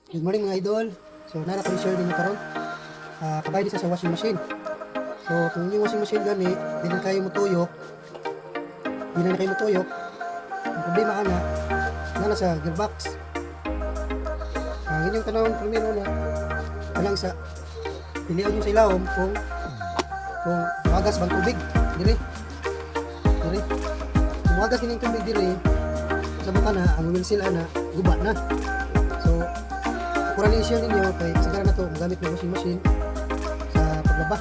Good morning mga idol. So nara ko share din karon. Kabay din sa washing machine. So kung yung washing machine gani, di na kayo mutuyok. Di na kayo mutuyok. Ang problema ana sa gearbox. Ang inyong tanong primero na alang sa pilihan nyo sa ilawom kung wagas bang tubig dire. Kung wagas kining tubig dire, sa baka na ang wheel seal ana guba na. So kurang i-share ninyo kay sigara na to magamit ng washing machine sa paglaba.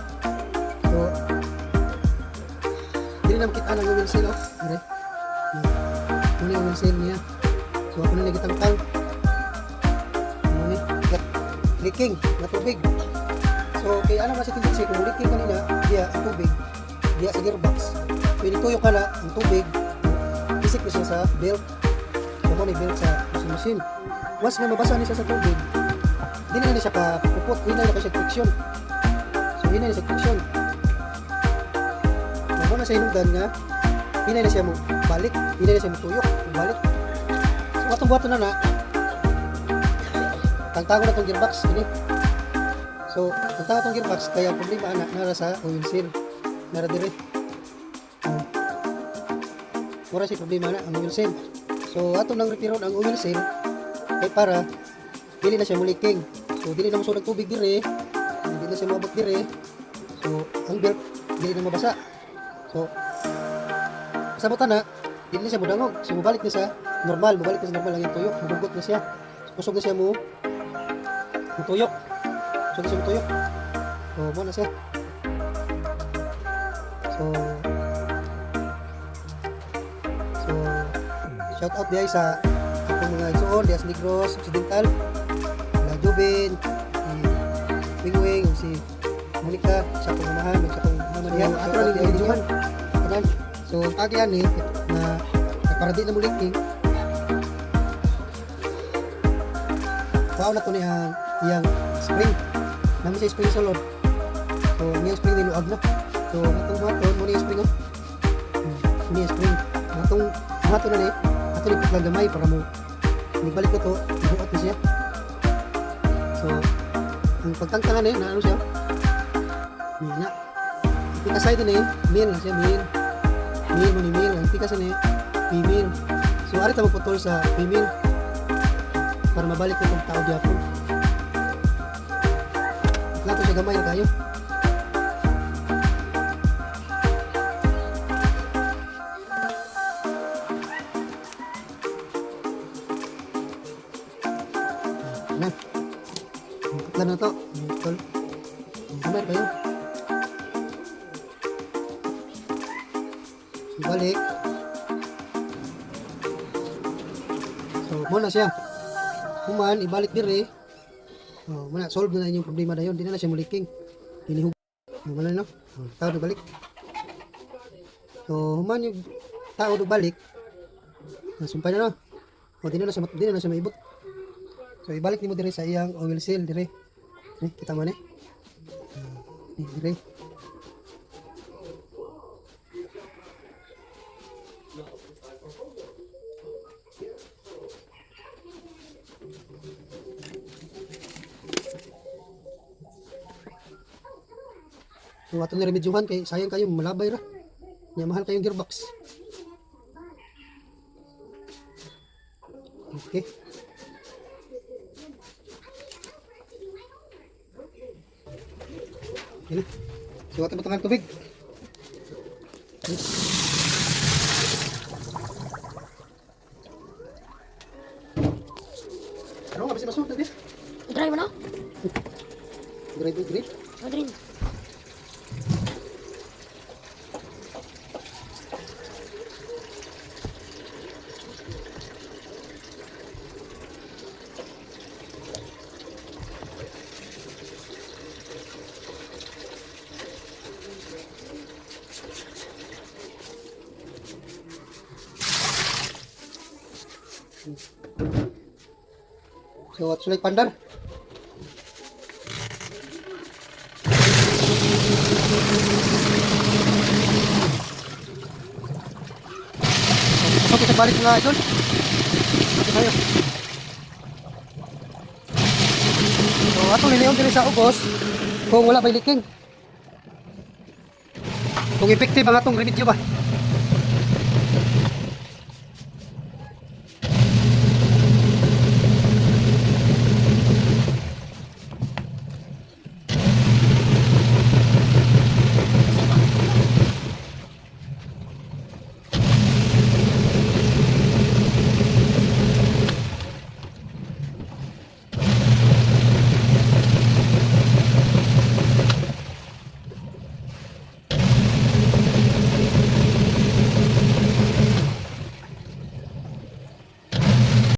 So dili na makita ng wheel seal dire. Muna yung wheel seal niya. So ako na nagitangtang leaking na tubig. So kay ano kasi tendency kung leaking kanina diya ang tubig diya sa gearbox. Pwede tuyo ka na ang tubig isik na siya sa belt. So mo ni belt sa washing machine. Once nga mabasa niya sa tubig, hindi na siya kapupot, hindi na siya friction. So hindi na siya friction. Mamo na sa hinungdan nga hindi na siya mo balik, hindi na siya mo tuyok, balik. So atong buhaton na tangtago na itong gearbox ini. So tangtago itong gearbox kaya ang problema nara sa oil seal nara dire. Mura si problema na ang oil seal. So ato nang retiron ang oil seal kay para dili na siya muliking. So dili na mosunod tubig dire, dili na siya mabot dire. So ang belt dili na mabasa. So sabutan na dili na siya mudangog. So mabalik na sa normal, mabalik na sa normal lang yung tuyok, magugot na siya. So, kusog na siya mo tuyok. So na siya mo tuyok. So mo na siya. So shout out diay sa akong mga igsoon diya sa Negros Occidental, na Jubin, si Wingwing, si Monica, sa akong mamahan, sa akong mama niya. So ato rin yung Johan. So agian ni na para di na muliking. Wow na to ni iyang spring. Namin sa spring solid. So iyang spring niluag na. So atong maton mo ni spring oh. Ni spring. Atong maton na ni ato ni paglang gamay para mo ibalik ko to, ibuot na siya. So ang pagtangtangan na ano siya? Mina. Pikasay din mil na siya, mil mo ni mil. Ang pikasan female. So ari ta magputol sa female para mabalik na itong tao diapon. Lato siya gamay na kayo. Na. Putlan na to. Putol. Gamay kayo. Balik. So muna siya. Human, ibalik dire. Oh, muna solve na inyong problema na yun. Di na siya muliking. Hinihug. Wala na. Tao na balik. So, human yung tao na balik. Nasumpay na. O, di na siya maibot. So, ibalik ni mo dire sa iyang oil seal dire. Kita mo dire. So ato na remedyohan kay sayang kayo malabay ra. Nya mahal kayong gearbox. Okay. Ini. So ato butang tubig. Ano nga basi masuk tadi? Drive mo na? Drive. Madrin. So at sulit pandar. So kita balik nga idol. Tayo. atong liliyon diri sa Ugos kung wala bay leaking. Kung effective ang atong remedyo ba.